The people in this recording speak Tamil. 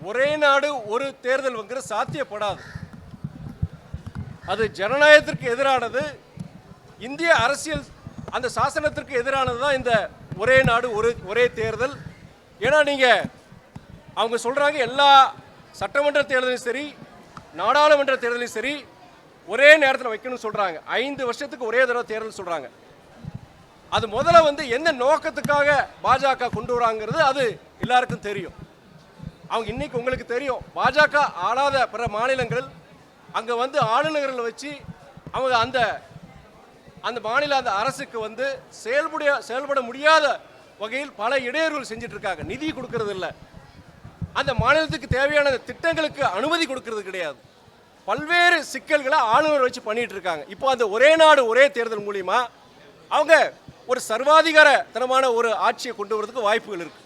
ஒரே நாடு ஒரு தேர்தல் சாத்தியப்படாது. அது ஜனநாயகத்திற்கு எதிரானது, இந்திய அரசியல் அந்த சாசனத்திற்கு எதிரானது தான் இந்த ஒரே நாடு ஒரே தேர்தல். ஏன்னா நீங்கள் அவங்க சொல்கிறாங்க எல்லா சட்டமன்ற தேர்தலும் சரி நாடாளுமன்ற தேர்தலும் சரி ஒரே நேரத்தில் வைக்கணும்னு சொல்கிறாங்க. 5 வருஷத்துக்கு ஒரே தடவை தேர்தல் சொல்கிறாங்க. அது முதல்ல என்ன நோக்கத்துக்காக பாஜக கொண்டு வராங்கிறது அது எல்லாருக்கும் தெரியும். அவங்க இன்னைக்கு உங்களுக்கு தெரியும், பாஜக ஆளாத பிற மாநிலங்கள் அங்கே ஆளுநர்களை வச்சு அவங்க அந்த மாநில அந்த அரசுக்கு செயல்பட முடியாத வகையில் பல இடையூறுகள் செஞ்சுட்டு இருக்காங்க. நிதி கொடுக்கறது இல்லை, அந்த மாநிலத்துக்கு தேவையான திட்டங்களுக்கு அனுமதி கொடுக்கறது கிடையாது. பல்வேறு சிக்கல்களை ஆளுநர் வச்சு பண்ணிட்டு இருக்காங்க. இப்போ அந்த ஒரே நாடு ஒரே தேர்தல் மூலியமா அவங்க ஒரு சர்வாதிகார தனமான ஒரு ஆட்சியை கொண்டு வரதுக்கு வாய்ப்புகள் இருக்கு.